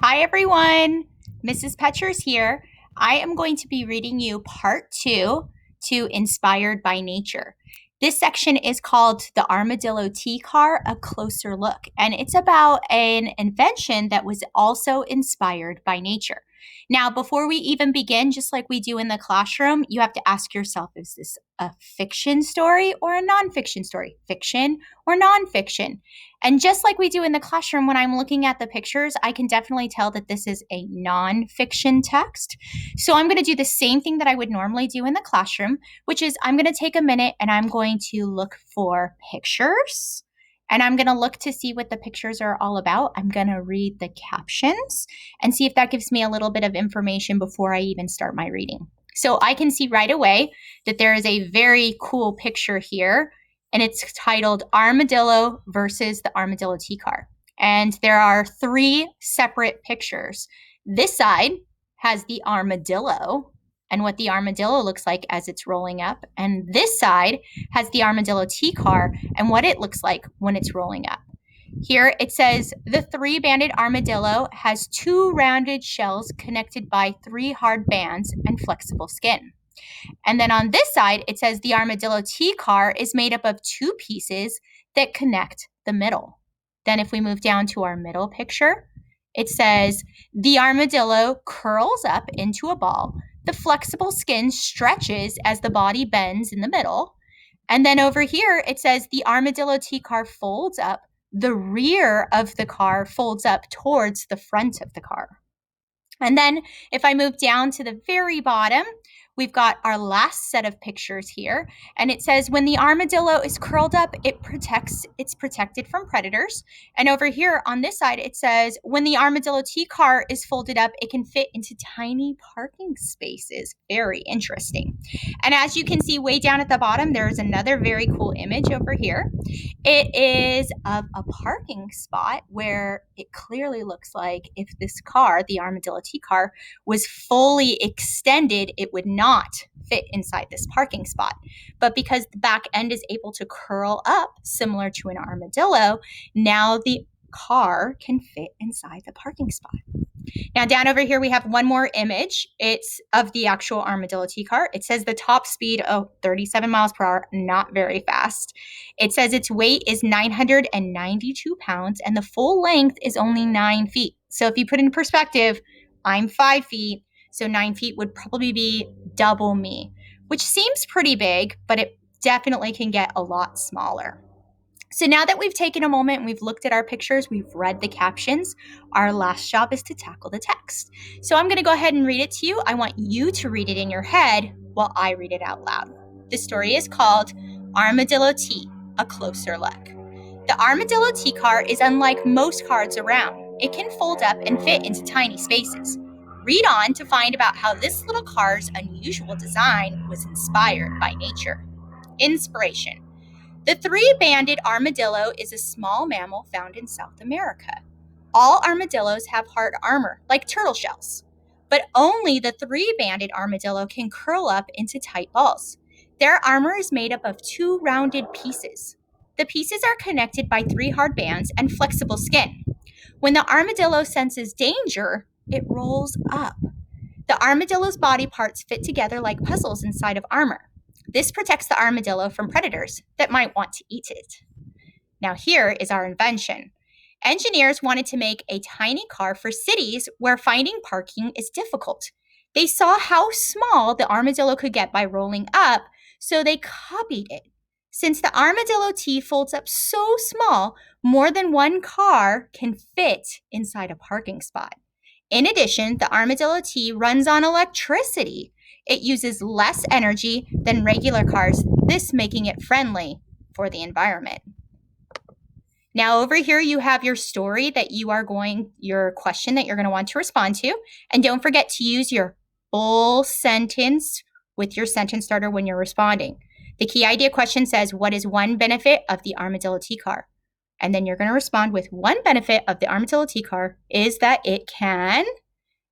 Hi everyone, Mrs. Petchers here. I am going to be reading you part 2 to Inspired by Nature. This section is called The Armadillo Tea Car, A Closer Look, and it's about an invention that was also inspired by nature. Now, before we even begin, just like we do in the classroom, you have to ask yourself, is this a fiction story or a nonfiction story? Fiction or nonfiction? And just like we do in the classroom, when I'm looking at the pictures, I can definitely tell that this is a nonfiction text. So I'm going to do the same thing that I would normally do in the classroom, which is I'm going to take a minute and I'm going to look for pictures. And I'm going to look to see what the pictures are all about. I'm going to read the captions and see if that gives me a little bit of information before I even start my reading. So I can see right away that there is a very cool picture here, and it's titled Armadillo versus the Armadillo Tea Car. And there are 3 separate pictures. This side has the armadillo and what the armadillo looks like as it's rolling up. And this side has the Armadillo Tea Car and what it looks like when it's rolling up. Here it says the 3-banded armadillo has 2 rounded shells connected by 3 hard bands and flexible skin. And then on this side, it says the Armadillo Tea Car is made up of 2 pieces that connect the middle. Then if we move down to our middle picture, it says the armadillo curls up into a ball. The flexible skin stretches as the body bends in the middle. And then over here, it says the Armadillo Tea Car folds up. The rear of the car folds up towards the front of the car. And then if I move down to the very bottom, we've got our last set of pictures here. And it says when the armadillo is curled up, it's protected from predators. And over here on this side, it says when the Armadillo Tea Car is folded up, it can fit into tiny parking spaces. Very interesting. And as you can see way down at the bottom, there's another very cool image over here. It is of a parking spot where it clearly looks like if this car, the Armadillo Tea Car, was fully extended, it would not fit inside this parking spot. But because the back end is able to curl up, similar to an armadillo, now the car can fit inside the parking spot. Now down over here, we have one more image. It's of the actual Armadillo Tea Car. It says the top speed, 37 miles per hour, not very fast. It says its weight is 992 pounds and the full length is only 9 feet. So if you put it in perspective, I'm 5 feet, so 9 feet would probably be double me, which seems pretty big, but it definitely can get a lot smaller. So now that we've taken a moment and we've looked at our pictures, we've read the captions, our last job is to tackle the text. So I'm going to go ahead and read it to you. I want you to read it in your head while I read it out loud. The story is called Armadillo Tea, A Closer Look. The Armadillo Tea Car is unlike most cars around. It can fold up and fit into tiny spaces. Read on to find about how this little car's unusual design was inspired by nature. Inspiration. The 3-banded armadillo is a small mammal found in South America. All armadillos have hard armor, like turtle shells, but only the 3-banded armadillo can curl up into tight balls. Their armor is made up of 2 rounded pieces. The pieces are connected by 3 hard bands and flexible skin. When the armadillo senses danger, it rolls up. The armadillo's body parts fit together like puzzles inside of armor. This protects the armadillo from predators that might want to eat it. Now here is our invention. Engineers wanted to make a tiny car for cities where finding parking is difficult. They saw how small the armadillo could get by rolling up, so they copied it. Since the Armadillo Tea folds up so small, more than one car can fit inside a parking spot. In addition, the Armadillo Tea runs on electricity. It uses less energy than regular cars, this making it friendly for the environment. Now over here you have your story that your question that you're going to want to respond to. And don't forget to use your full sentence with your sentence starter when you're responding. The key idea question says, what is one benefit of the Armadillo Tea Car? And then you're going to respond with one benefit of the Armadillo Tea Car is that it can,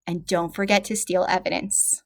and don't forget to steal evidence.